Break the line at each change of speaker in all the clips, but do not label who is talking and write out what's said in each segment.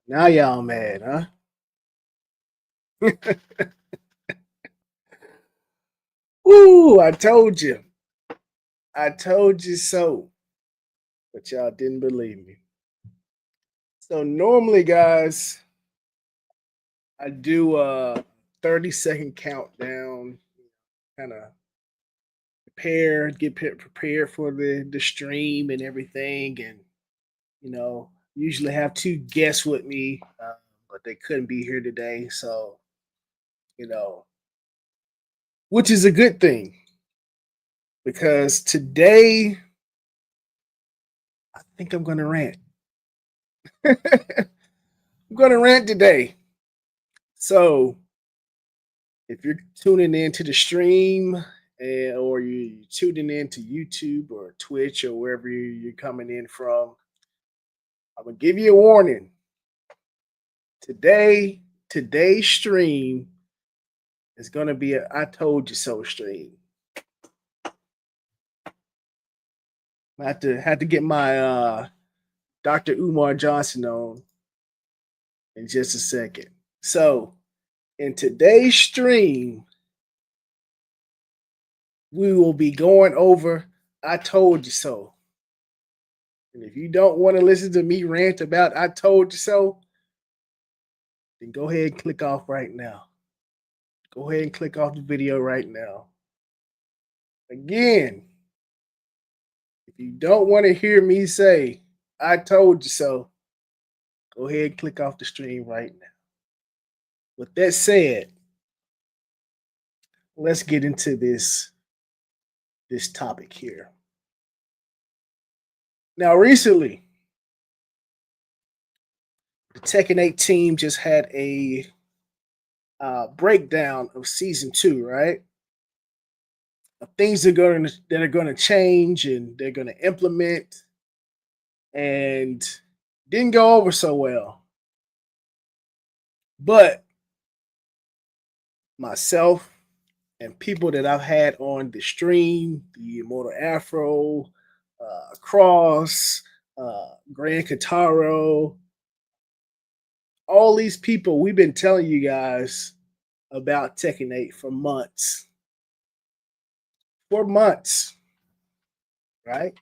Now y'all mad, huh? Ooh, I told you. I told you so. But y'all didn't believe me. So normally, guys, I do a 30-second countdown, kind of prepared for the stream and everything. And, usually have two guests with me, but they couldn't be here today. So, you know, which is a good thing because today I think I'm going to rant. I'm going to rant today. So, if you're tuning in to the stream or you're tuning in to YouTube or Twitch or wherever you're coming in from, I'm going to give you a warning. Today's stream is going to be a I told you so stream. I have to get my Dr. Umar Johnson on in just a second. So, in today's stream, we will be going over I told you so. And if you don't want to listen to me rant about I told you so, then go ahead and click off right now. Go ahead and click off the video right now. Again, if you don't want to hear me say I told you so, go ahead and click off the stream right now. With that said, let's get into this topic here. Now, recently, the Tekken 8 team just had a breakdown of season 2, right? Of things that are going to change and they're going to implement, and didn't go over so well. But myself and people that I've had on the stream, the Immortal Afro, Cross, Grand Kataro, all these people, we've been telling you guys about Tekken 8 for months. For months, right?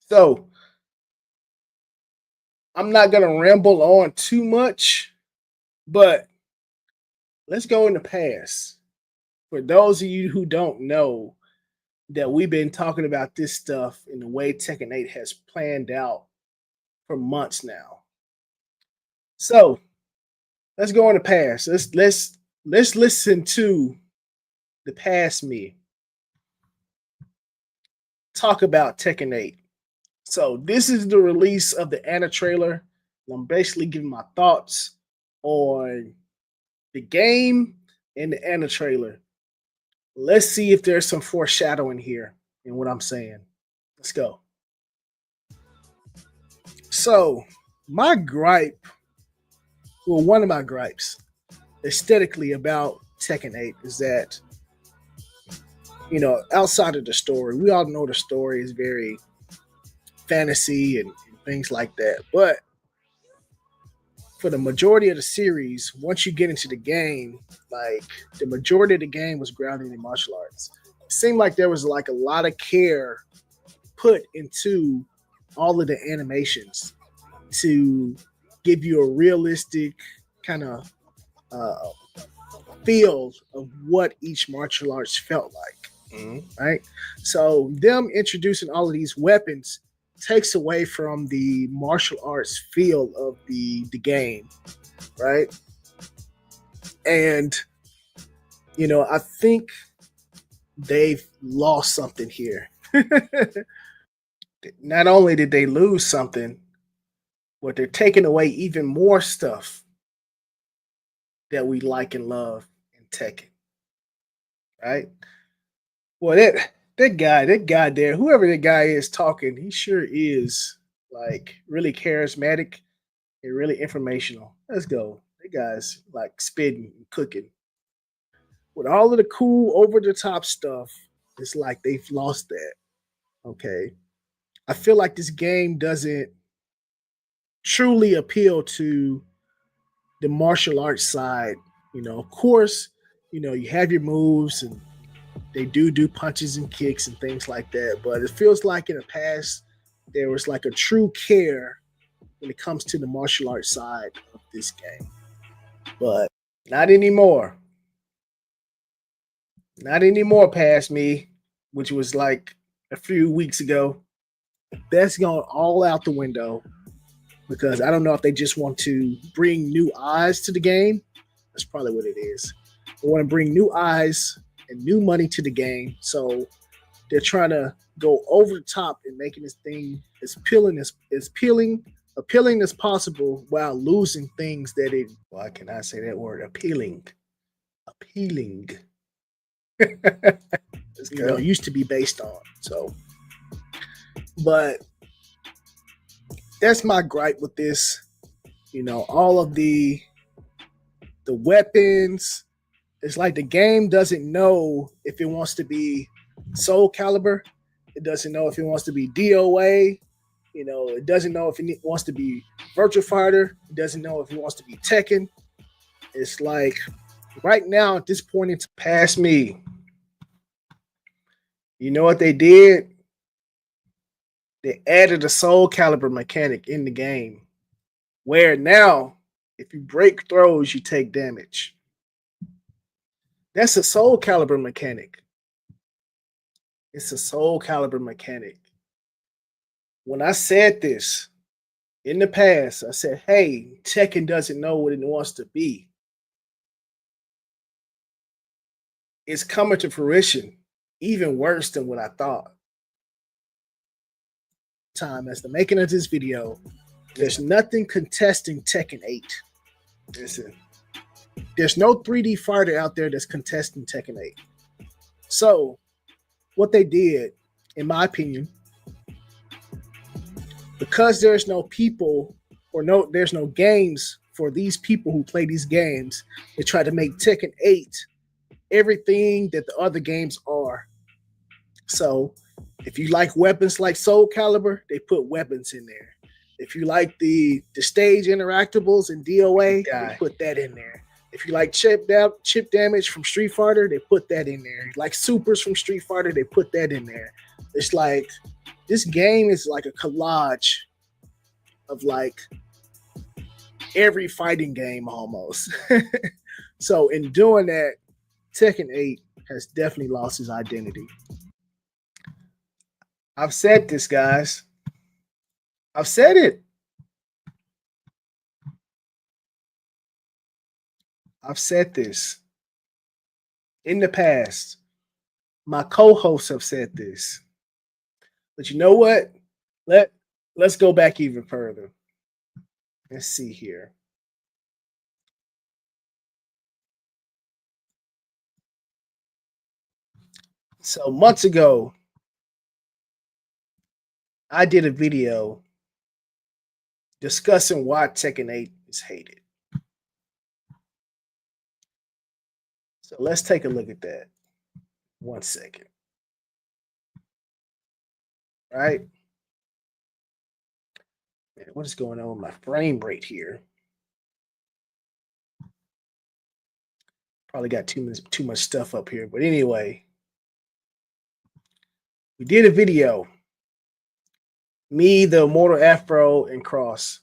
So I'm not going to ramble on too much, but let's go in the past. For those of you who don't know, that we've been talking about this stuff in the way Tekken 8 has planned out for months now. So let's go in the past. Let's listen to the past me talk about Tekken 8. So this is the release of the Anna trailer. I'm basically giving my thoughts on the game and the Anna trailer. Let's see if there's some foreshadowing here in what I'm saying. Let's go. So my gripe, well, one of my gripes aesthetically about Tekken 8 is that, outside of the story, we all know the story is very fantasy and things like that. But for the majority of the series, once you get into the game, like the majority of the game was grounded in martial arts. It seemed like there was like a lot of care put into all of the animations to give you a realistic kind of uh, feel of what each martial arts felt like. Right? So them introducing all of these weapons takes away from the martial arts feel of the game, right? And I think they've lost something here. Not only did they lose something, but they're taking away even more stuff that we like and love in Tekken, right? Well, that guy there, whoever that guy is talking, he sure is like really charismatic and really informational. Let's go. That guy's like spitting and cooking. With all of the cool over the top stuff, it's like they've lost that. Okay. I feel like this game doesn't truly appeal to the martial arts side. Of course, you have your moves and they do punches and kicks and things like that. But it feels like in the past there was like a true care when it comes to the martial arts side of this game. But not anymore. Not anymore, past me, which was like a few weeks ago. That's gone all out the window because I don't know if they just want to bring new eyes to the game. That's probably what it is. They want to bring new eyes and new money to the game. So they're trying to go over the top and making this thing as appealing as possible while losing things that it. Why can I say that word? Appealing. Used to be based on. So, but that's my gripe with this. All of the weapons. It's like the game doesn't know if it wants to be Soul Calibur. It doesn't know if it wants to be DOA. It doesn't know if it wants to be Virtua Fighter. It doesn't know if it wants to be Tekken. It's like right now at this point, it's past me. You know what they did? They added a Soul Calibur mechanic in the game, where now if you break throws, you take damage. That's a Soul Calibur mechanic. It's a Soul Calibur mechanic. When I said this in the past, I said, hey, Tekken doesn't know what it wants to be. It's coming to fruition, even worse than what I thought. Time as the making of this video, there's nothing contesting Tekken 8. Listen, there's no 3D fighter out there that's contesting Tekken 8. So, what they did, in my opinion, because there's no people there's no games for these people who play these games, they try to make Tekken 8 everything that the other games are. So, if you like weapons like Soul Calibur, they put weapons in there. If you like the stage interactables and DOA, they put that in there. If you like chip damage from Street Fighter, they put that in there. Like supers from Street Fighter, they put that in there. It's like this game is like a collage of like every fighting game almost. So in doing that, Tekken 8 has definitely lost his identity. I've said this, guys. I've said it. I've said this in the past. My co-hosts have said this. But you know what? Let's go back even further. Let's see here. So months ago, I did a video discussing why Tekken 8 is hated. So let's take a look at that. 1 second. Right? Man, what is going on with my frame rate here? Probably got too much stuff up here. But anyway, we did a video. Me, the Immortal Afro, and Cross.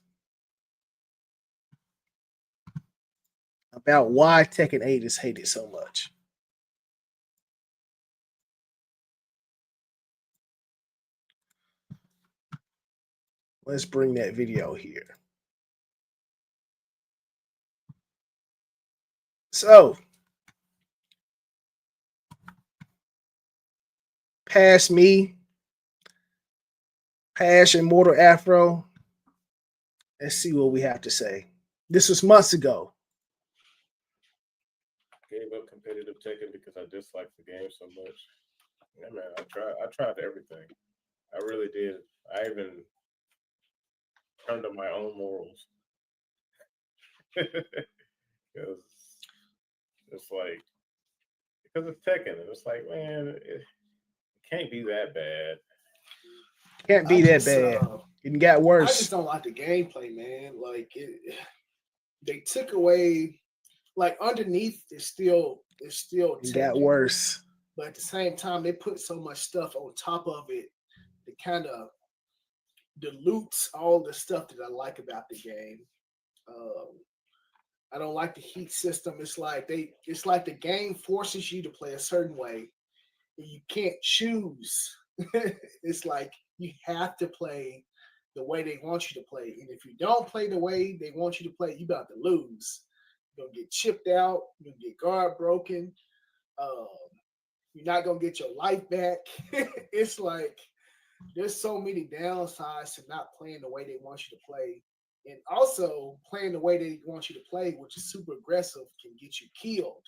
About why Tekken 8 is hated so much. Let's bring that video here. So, past me, past Immortal Afro. Let's see what we have to say. This was months ago.
Gave up competitive Tekken because I disliked the game so much. Yeah, man, I tried everything. I really did. I even turned on my own morals. Because it's like, because it's Tekken, and it's like, man, it can't be that bad.
Can't be that bad. It got
I just
worse.
don't like the gameplay, man. They took away like underneath is still
It got
Tekken,
worse.
but at the same time they put so much stuff on top of it that kind of dilutes all the stuff that I like about the game. Um, I don't like the heat system. It's like the game forces you to play a certain way, and you can't choose. It's like you have to play the way they want you to play, and if you don't play the way they want you to play, you about to lose. You're gonna get chipped out. You're gonna get guard broken. Um, you're not gonna get your life back. It's like there's so many downsides to not playing the way they want you to play. And also playing the way they want you to play, which is super aggressive, can get you killed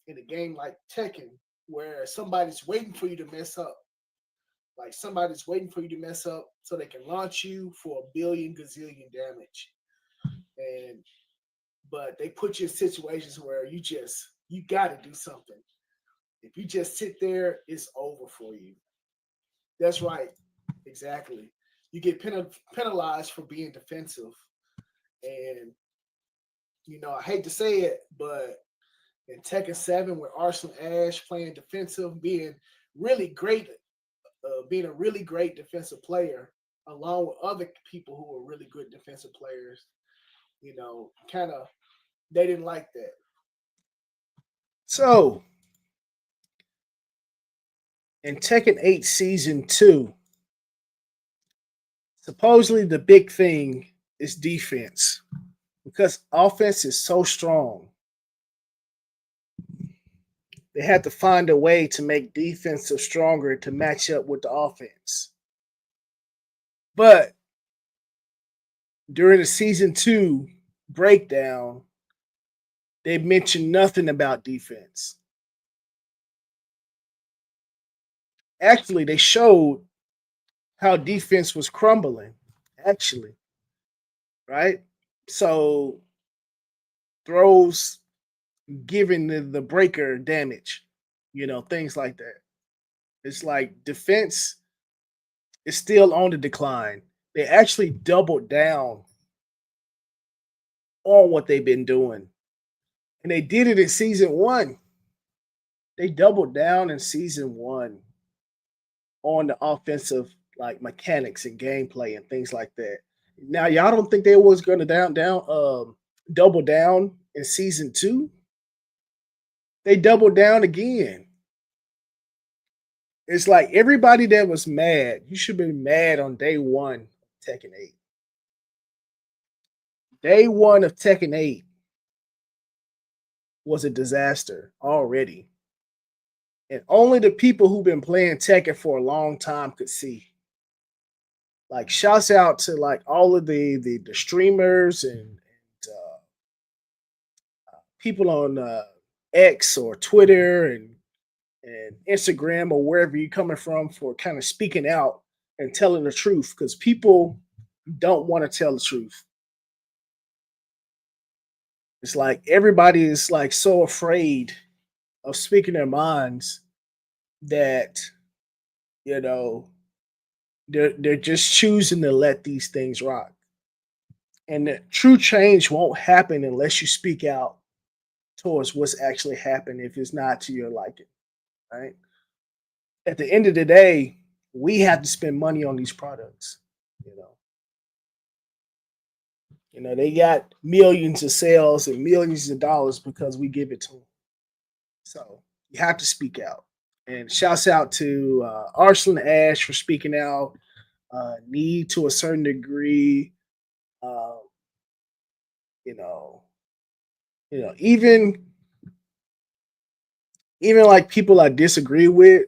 in a game like Tekken, where somebody's waiting for you to mess up. Like somebody's waiting for you to mess up so they can launch you for a billion gazillion damage. And but they put you in situations where you gotta do something. If you just sit there, it's over for you. That's right. Exactly. You get penalized for being defensive. And, I hate to say it, but in Tekken 7, with Arsenal Ash playing defensive, being a really great defensive player, along with other people who are really good defensive players, kind of, they didn't like that.
So in Tekken 8 Season 2, supposedly the big thing is defense. Because offense is so strong, they had to find a way to make defensive stronger to match up with the offense. But during the season 2 breakdown, they mentioned nothing about defense. Actually, they showed how defense was crumbling. Actually, right? So throws giving the breaker damage, things like that. It's like defense is still on the decline. They actually doubled down on what they've been doing. And they did it in season 1. They doubled down in season 1 on the offensive like mechanics and gameplay and things like that. Now y'all don't think they was going to double down in season 2? They doubled down again. It's like everybody that was mad, you should be mad on day 1 of Tekken 8. Day 1 of Tekken 8 was a disaster already. And only the people who've been playing Tekken for a long time could see. Like shouts out to like all of the streamers and people on X or Twitter and Instagram or wherever you're coming from for kind of speaking out and telling the truth because people don't want to tell the truth. It's like everybody is like so afraid of speaking their minds that you know they're just choosing to let these things rock. And the true change won't happen unless you speak out towards what's actually happening if it's not to your liking, right? At the end of the day, we have to spend money on these products. You know, they got millions of sales and millions of dollars because we give it to them. So you have to speak out. And shouts out to Arsenal Ash for speaking out. Need to a certain degree, uh, you know, even like people I disagree with,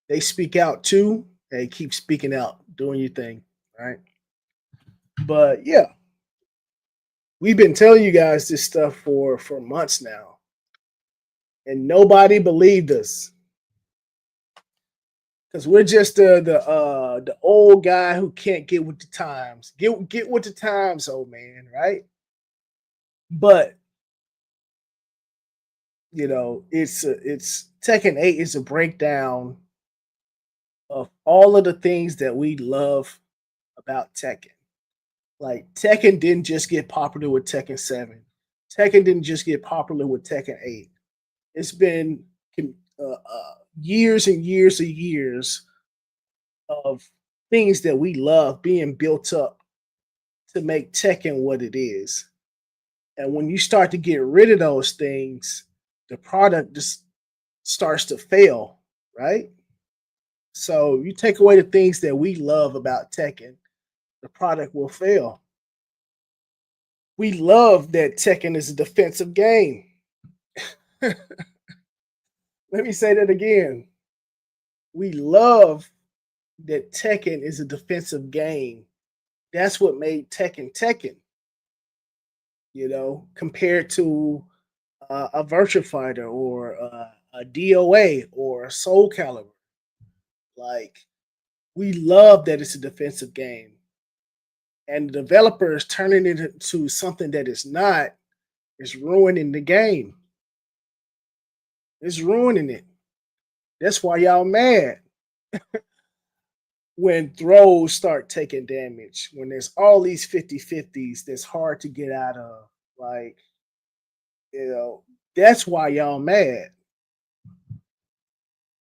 they speak out too. They keep speaking out, doing your thing, right? But yeah, we've been telling you guys this stuff for months now, and nobody believed us because we're just the old guy who can't get with the times. Get with the times, old man, right? But it's Tekken 8 is a breakdown of all of the things that we love about Tekken. Like Tekken didn't just get popular with Tekken 7. Tekken didn't just get popular with Tekken 8. It's been years and years and years of things that we love being built up to make Tekken what it is. And when you start to get rid of those things, the product just starts to fail, right? So you take away the things that we love about Tekken, the product will fail. We love that Tekken is a defensive game. Let me say that again. We love that Tekken is a defensive game. That's what made Tekken Tekken, compared to a Virtua Fighter or a DOA or a Soul Calibur. Like, we love that it's a defensive game. And the developers turning it into something that it's not is ruining the game. It's ruining it. That's why y'all mad when throws start taking damage, when there's all these 50-50s that's hard to get out of. Like, that's why y'all mad.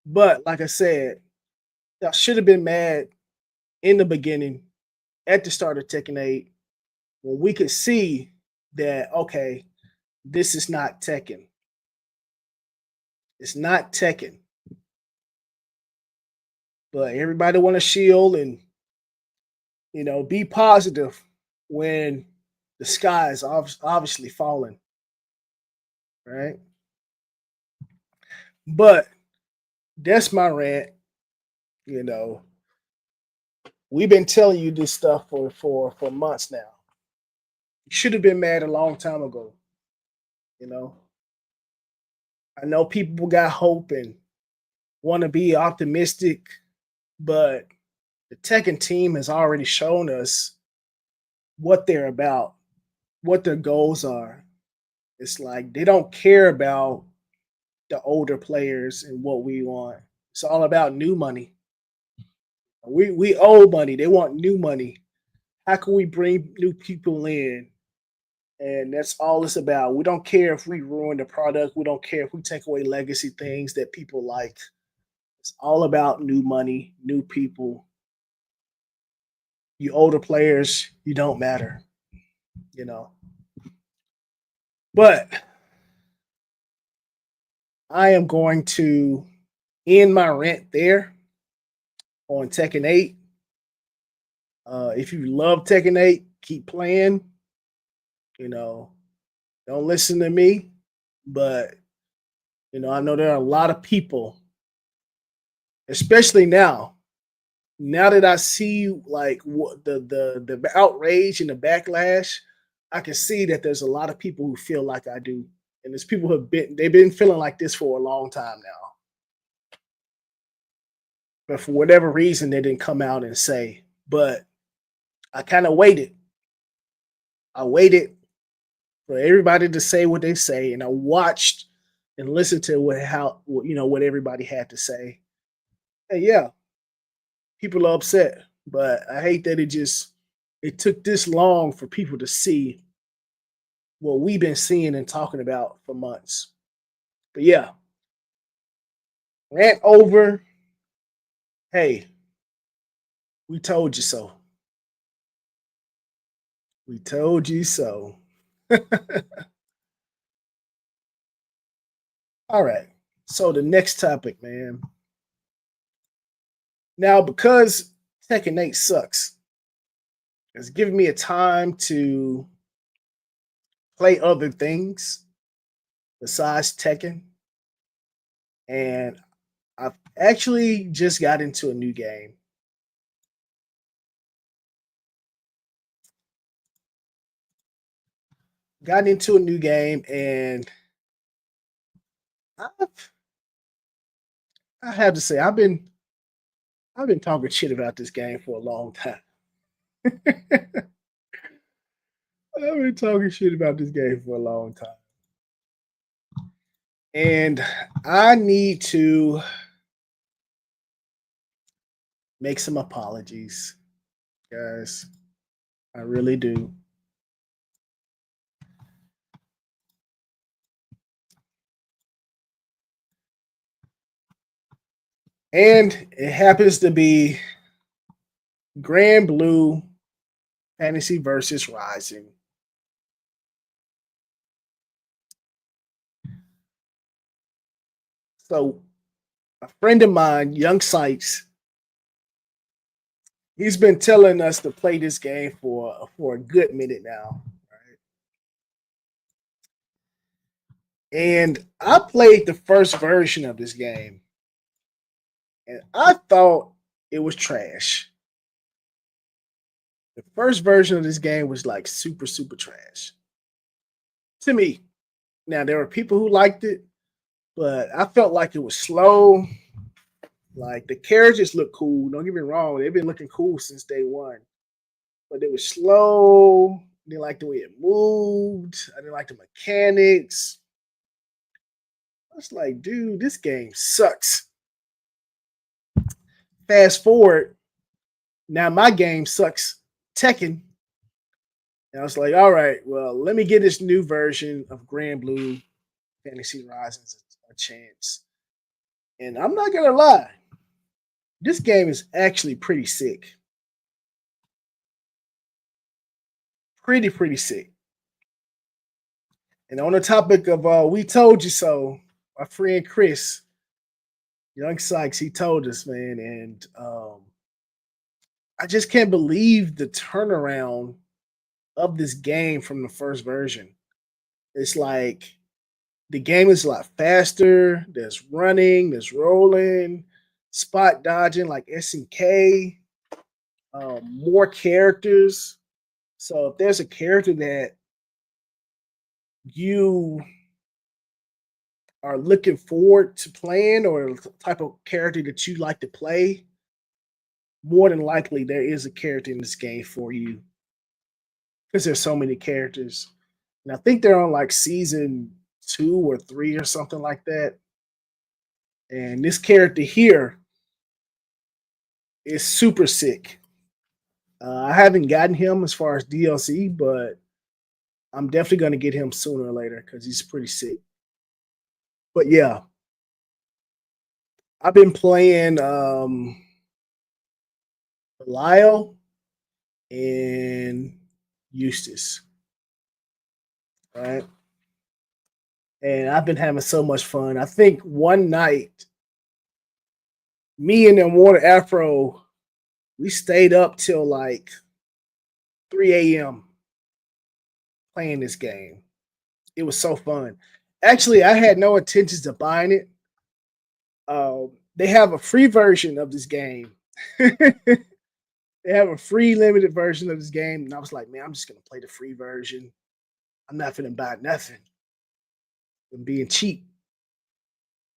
But like I said, y'all should have been mad in the beginning at the start of Tekken 8 when we could see that, okay, this is not Tekken. It's not Tekken. But everybody want to shield and, be positive when the sky is obviously falling, right? But that's my rant. We've been telling you this stuff for months now. You should have been mad a long time ago. I know people got hope and want to be optimistic, but the Tekken team has already shown us what they're about, what their goals are. It's like they don't care about the older players and what we want. It's all about new money. We owe money. They want new money. How can we bring new people in? And that's all it's about. We don't care if we ruin the product. We don't care if we take away legacy things that people like. It's all about new money, new people. You older players, you don't matter. But I am going to end my rant there on Tekken 8. If you love Tekken 8, keep playing. Don't listen to me. But, I know there are a lot of people, especially now that I see like what the outrage and the backlash, I can see that there's a lot of people who feel like I do. And there's people they've been feeling like this for a long time now. But for whatever reason, they didn't come out and say. But I kind of waited. I waited for everybody to say what they say, and I watched and listened to what everybody had to say. And yeah, people are upset, but I hate that it took this long for people to see what we've been seeing and talking about for months. But yeah, rant over. Hey, we told you so. We told you so. All right. So the next topic, man. Now, because Tekken 8 sucks, it's giving me a time to play other things besides Tekken. And I've actually just got into a new game. Got into a new game, and I have to say I've been talking shit about this game for a long time. I've been talking shit about this game for a long time. And I need to make some apologies, guys. I really do. And it happens to be GranBlue Fantasy versus Rising. So a friend of mine, Young Sykes, he's been telling us to play this game for a good minute now. Right? And I played the first version of this game, and I thought it was trash. The first version of this game was like super, super trash to me. Now there were people who liked it, but I felt like it was slow. Like the characters look cool. Don't get me wrong; they've been looking cool since day one. But it was slow. I didn't like the way it moved. I didn't like the mechanics. I was like, dude, this game sucks. Fast forward, now my game sucks. Tekken. And I was like, all right, well, let me get this new version of GranBlue Fantasy Risings a chance. And I'm not gonna lie, this game is actually pretty sick. Pretty sick. And on the topic of we told you so, my friend Chris, Young Sykes, he told us, man, and I just can't believe the turnaround of this game from the first version. It's like the game is a lot faster. There's running, there's rolling, spot dodging like SNK, more characters. So if there's a character that you are looking forward to playing or the type of character that you like to play, more than likely there is a character in this game for you because there's so many characters. And I think they're on like season 2 or 3 or something like that. And this character here is super sick. I haven't gotten him as far as DLC, but I'm definitely going to get him sooner or later because he's pretty sick. But yeah, I've been playing Lyle and Eustace, right? And I've been having so much fun. I think one night, me and Immortal Afro, we stayed up till like 3 a.m. playing this game. It was so fun. Actually, I had no intentions of buying it. They have a free version of this game. They have a free limited version of this game, and I was like, man, I'm just gonna play the free version. I'm not gonna buy nothing. I'm being cheap.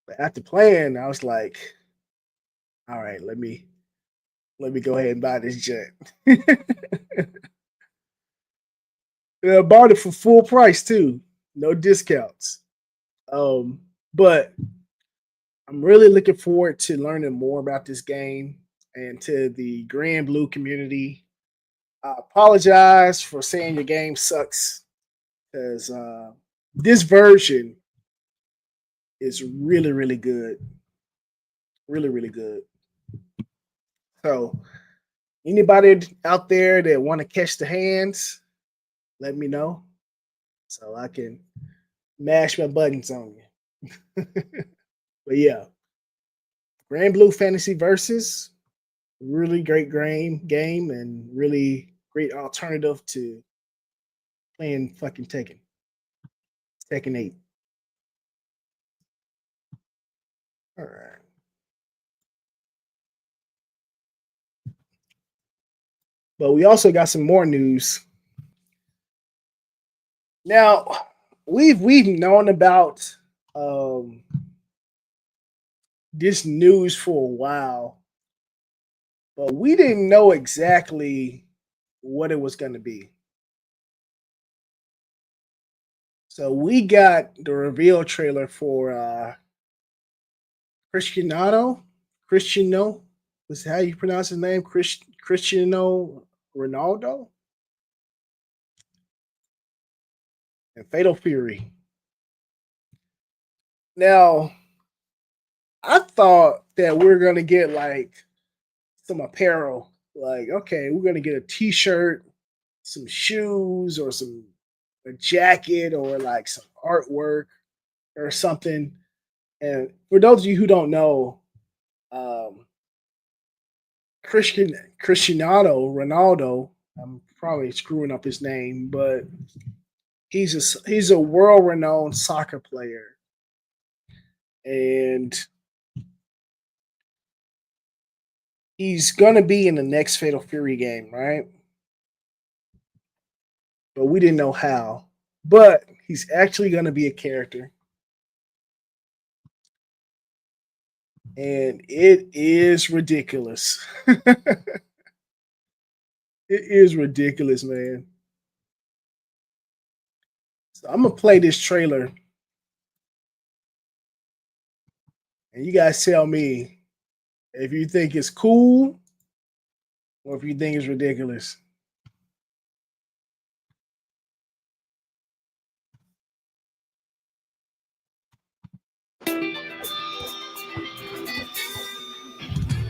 But after playing, I was like, all right, let me go ahead and buy this jet. I bought it for full price too, no discounts. But I'm really looking forward to learning more about this game and to the GranBlue community. I apologize for saying your game sucks because this version is really good, really good. So anybody out there that want to catch the hands, let me know so I can mash my buttons on you. But yeah, GranBlue Fantasy Versus, really great game and really great alternative to playing fucking Tekken 8. All right. But we also got some more news. Now, we've known about this news for a while, but we didn't know exactly what it was going to be. So we got the reveal trailer for Cristiano Was how you pronounce his name? Cristiano Ronaldo and Fatal Fury. Now, I thought that we are gonna get like some apparel. Like, okay, we're gonna get a T-shirt, some shoes, or a jacket, or like some artwork or something. And for those of you who don't know, um, Cristiano Ronaldo, I'm probably screwing up his name, but he's a world renowned soccer player, and he's gonna be in the next Fatal Fury game, right? But we didn't know how. But he's actually gonna be a character, and it is ridiculous. It is ridiculous, man. So I'm gonna play this trailer, and you guys tell me if you think it's cool or if you think it's ridiculous.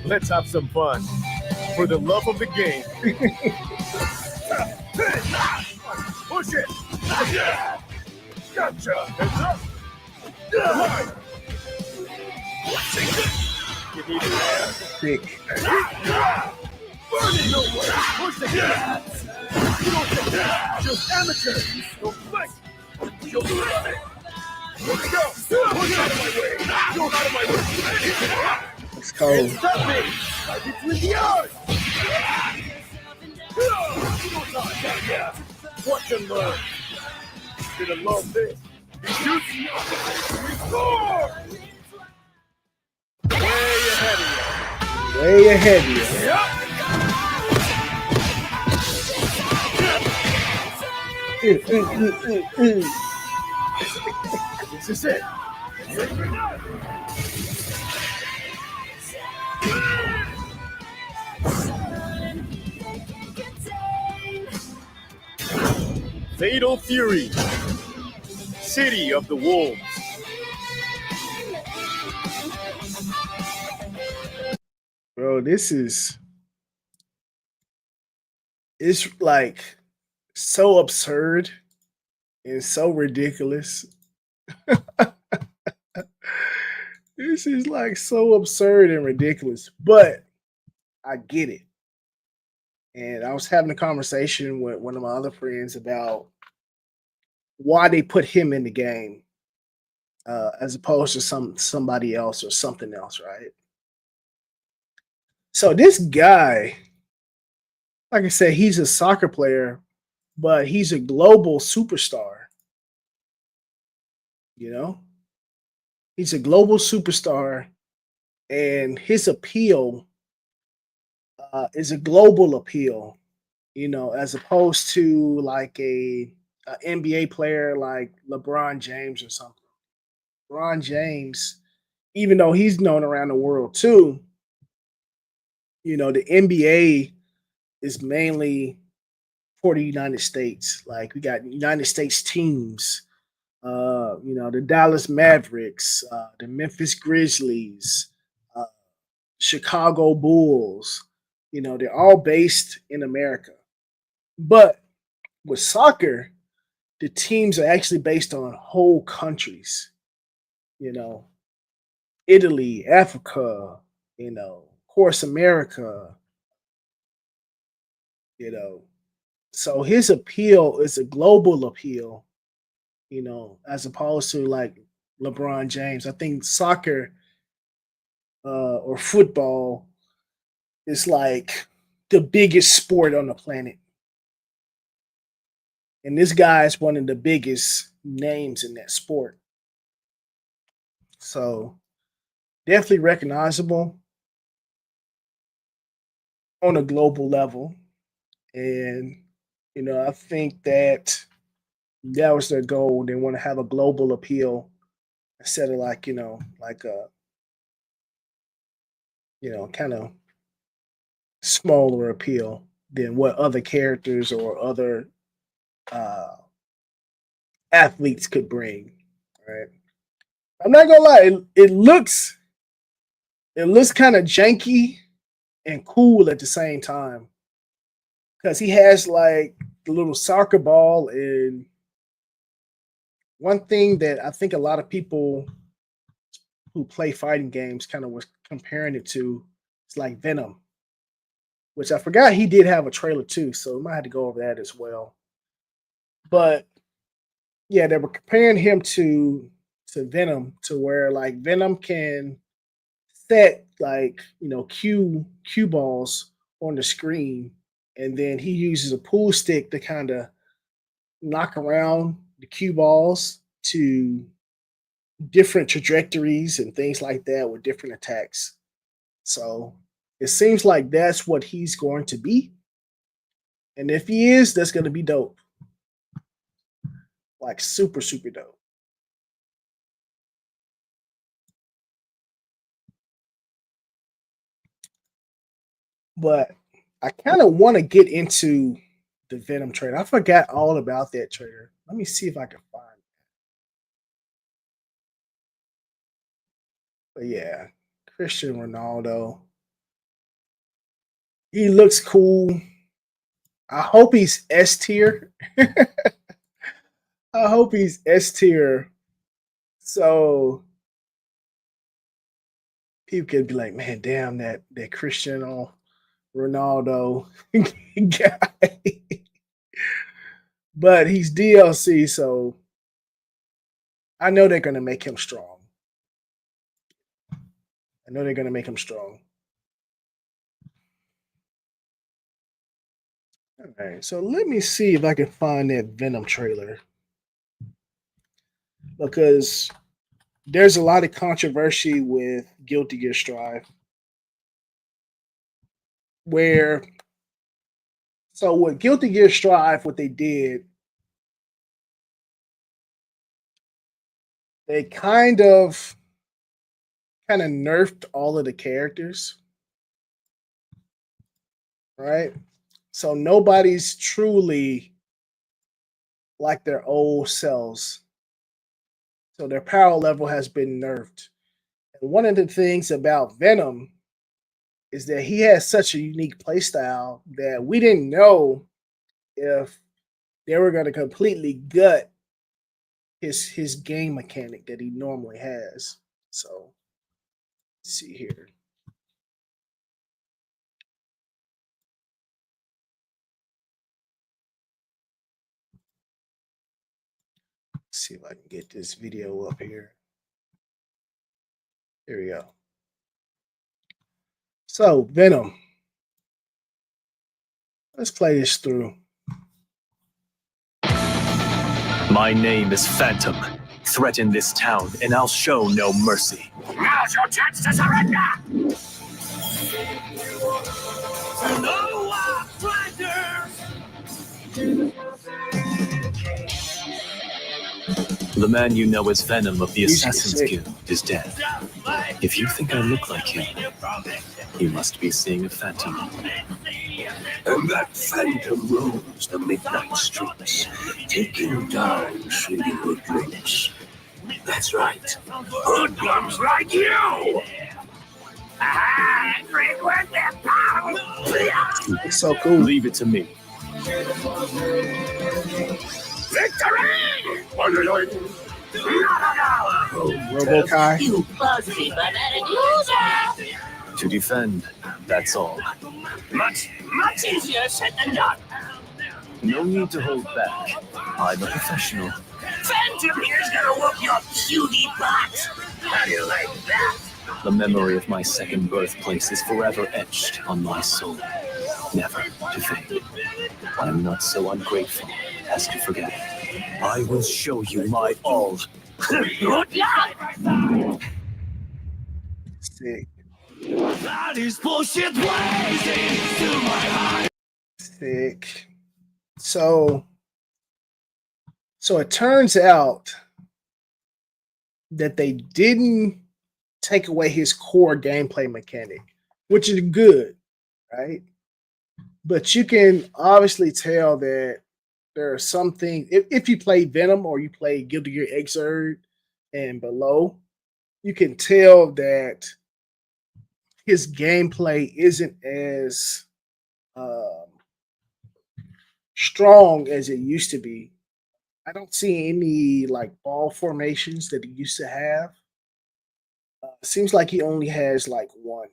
Let's have some fun. For the love of the game. Push it. Gotcha. Heads up. Line. Give me the air.
Thick.
Burning away. Push the gas. You don't think that. Just amateurs. Don't fight. You'll do it. Let's go. Push out of my way. Go out of my way.
It's cold.
Stop me. Right between the eyes. Watch and learn. Gonna love this. He shoots. We score. Way ahead of you.
Way ahead of you.
This is it. Fatal Fury, City of the Wolves.
Bro, it's like so absurd and so ridiculous. This is like so absurd and ridiculous, but I get it. And I was having a conversation with one of my other friends about why they put him in the game as opposed to somebody else or something else, right? So this guy, like I said, he's a soccer player, but he's a global superstar. You know, he's a global superstar, and his appeal is a global appeal. You know, as opposed to like a NBA player like LeBron James or something. LeBron James, even though he's known around the world too, you know, the NBA is mainly for the United States. Like we got United States teams, you know, the Dallas Mavericks, the Memphis Grizzlies, uh, Chicago Bulls. You know, they're all based in America. But with soccer, the teams are actually based on whole countries. You know, Italy, Africa, you know, of course, America, you know. So his appeal is a global appeal, you know, as opposed to like LeBron James. I think soccer or football is like the biggest sport on the planet. And this guy is one of the biggest names in that sport. So definitely recognizable on a global level. And, you know, I think that was their goal. They want to have a global appeal instead of like, you know, kind of smaller appeal than what other characters or other uh, athletes could bring. Right? I'm not gonna lie, it looks kind of janky and cool at the same time because he has like the little soccer ball. And one thing that I think a lot of people who play fighting games kind of was comparing it to, it's like Venom, which I forgot he did have a trailer too, so we might have to go over that as well. But yeah, they were comparing him to Venom, to where like Venom can set like cue balls on the screen, and then he uses a pool stick to kind of knock around the cue balls to different trajectories and things like that with different attacks. So it seems like that's what he's going to be. And if he is, that's going to be dope. Like super, super dope. But I kind of want to get into the Venom trailer. I forgot all about that trailer. Let me see if I can find it. But yeah, Cristiano Ronaldo. He looks cool. I hope he's S tier. I hope he's S tier. So people can be like, man, damn that Cristiano Ronaldo guy. But he's DLC, so I know they're gonna make him strong. I know they're gonna make him strong. All right, so let me see if I can find that Venom trailer, because there's a lot of controversy with Guilty Gear Strive, where so with Guilty Gear Strive, what they did, they kind of nerfed all of the characters, right? So nobody's truly like their old selves. So their power level has been nerfed. And one of the things about Venom is that he has such a unique playstyle that we didn't know if they were going to completely gut his game mechanic that he normally has. So let's see here. Let's see if I can get this video up here. Here we go. So Venom. Let's play this through.
My name is Phantom. Threaten this town, and I'll show no mercy.
Now's your chance to surrender! No Flanders!
The man you know as Venom of the
Music's
Assassin's
sick.
Guild is dead. If you think I look like him, you must be seeing a phantom.
And that phantom roams the midnight streets, taking down shitty hoodlums. That's right, hoodlums like you! Frequent their power!
It's so cool.
Leave it to me.
Victory!
Robokai.
You buzzzy pathetic loser!
To defend, that's all.
Much easier said than done.
No need to hold back. I'm a professional.
Phantom here's gonna whoop your cutie butt! How do you like that?
The memory of my second birthplace is forever etched on my soul, never to fade. I'm not so ungrateful as to forget. I will show you my all.
Good luck!
Sick.
That is bullshit blazing to my heart!
Sick. So it turns out that they didn't take away his core gameplay mechanic, which is good, right? But you can obviously tell that there are some things. If you play Venom or you play Guilty Gear Xrd and below, you can tell that his gameplay isn't as um, strong as it used to be. I don't see any like ball formations that he used to have. Seems like he only has like one.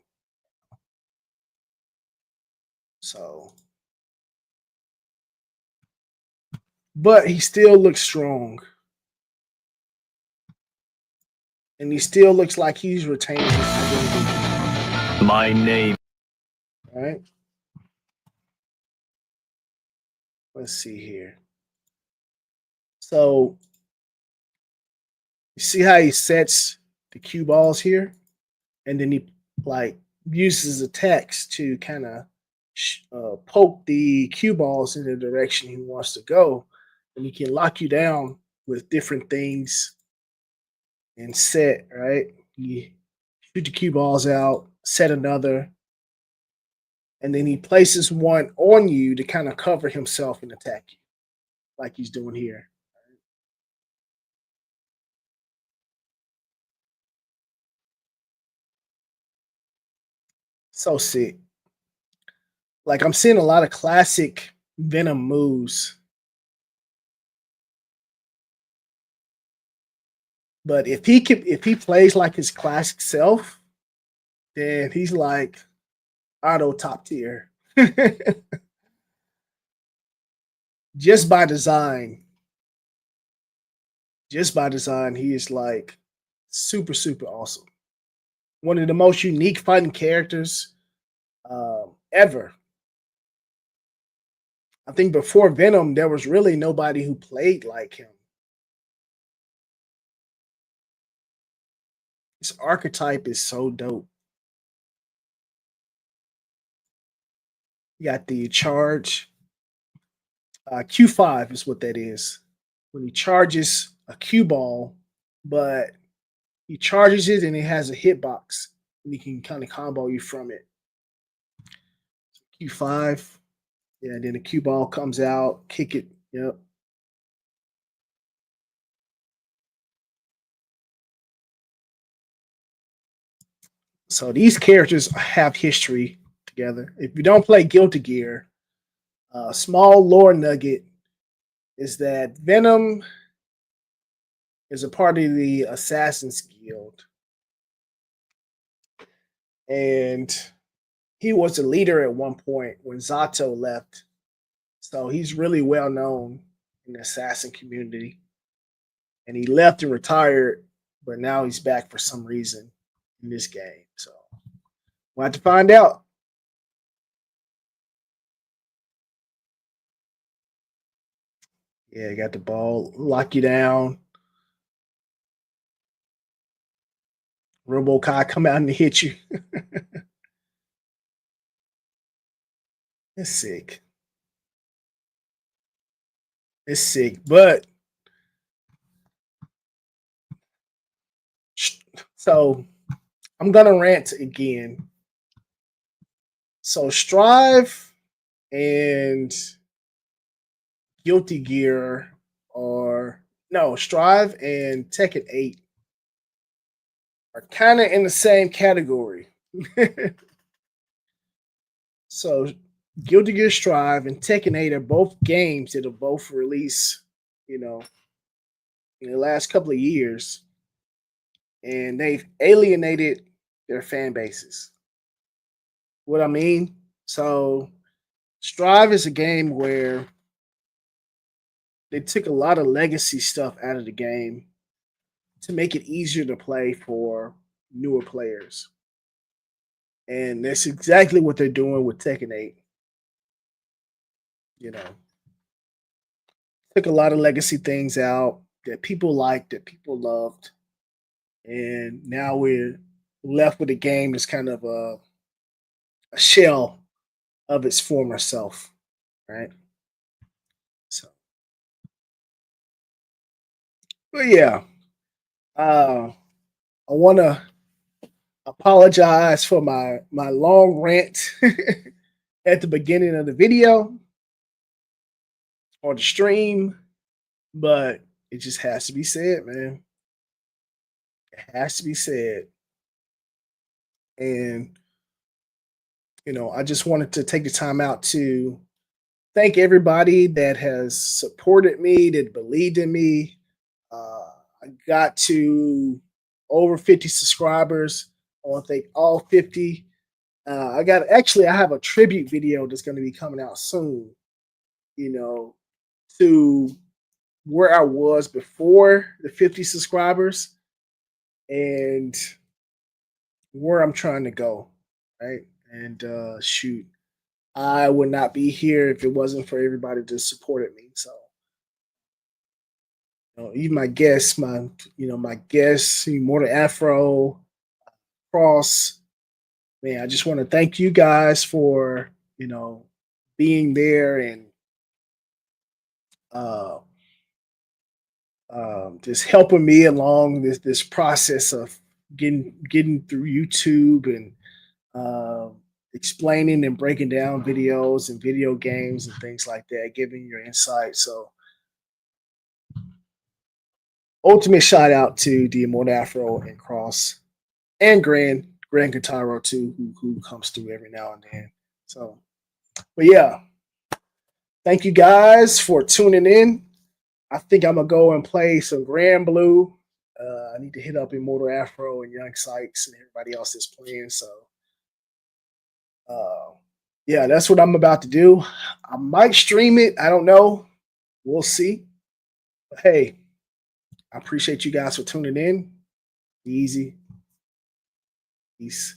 So, but he still looks strong, and he still looks like he's retaining his identity.
My name.
Right? Let's see here. So, you see how he sets the cue balls here, and then he like uses attacks to kind of poke the cue balls in the direction he wants to go, and he can lock you down with different things and set, right? You shoot the cue balls out, set another, and then he places one on you to kind of cover himself and attack you, like he's doing here. So sick. Like I'm seeing a lot of classic Venom moves. But if he plays like his classic self, then he's like auto top tier. Just by design. Just by design, he is like super, super awesome. One of the most unique fighting characters ever. I think before Venom, there was really nobody who played like him. His archetype is so dope. You got the charge. Q5 is what that is. When he charges a cue ball, but he charges it and it has a hitbox, and he can kind of combo you from it. Q5. Yeah, then the cue ball comes out, kick it. Yep. So these characters have history together. If you don't play Guilty Gear, small lore nugget is that Venom is a part of the Assassin's Guild. And he was a leader at one point when Zato left. So he's really well known in the assassin community. And he left and retired, but now he's back for some reason in this game. So we'll have to find out. Yeah, you got the ball, lock you down. RoboCop come out and hit you. It's sick. It's sick, but so I'm gonna rant again. So Strive and Guilty Gear or no, Strive and Tekken 8 are kind of in the same category. So Guilty Gear Strive and Tekken 8 are both games that have both released, in the last couple of years. And they've alienated their fan bases. What I mean? So Strive is a game where they took a lot of legacy stuff out of the game to make it easier to play for newer players. And that's exactly what they're doing with Tekken 8. Took a lot of legacy things out that people liked, that people loved. And now we're left with a game that's kind of a shell of its former self, right? So, but yeah, I want to apologize for my long rant. at the beginning of the video or the stream, but it just has to be said, man. It has to be said. And, I just wanted to take the time out to thank everybody that has supported me, that believed in me. I got to over 50 subscribers. I want to thank all 50. I have a tribute video that's going to be coming out soon, to where I was before the 50 subscribers and where I'm trying to go, right? And shoot, I would not be here if it wasn't for everybody that supported me. So, even my guests, Immortal Afro, Cross, man, I just want to thank you guys for, being there and just helping me along this process of getting through YouTube and explaining and breaking down videos and video games and things like that, giving your insight. So, ultimate shout out to the Immortal Afro and Cross and Grand Guitaro too, who comes through every now and then. So, but yeah, thank you guys for tuning in. I think I'm gonna go and play some GranBlue. I need to hit up Immortal Afro and Young Sykes and everybody else that's playing. So, yeah, that's what I'm about to do. I might stream it. I don't know. We'll see. But hey, I appreciate you guys for tuning in. Easy. Peace.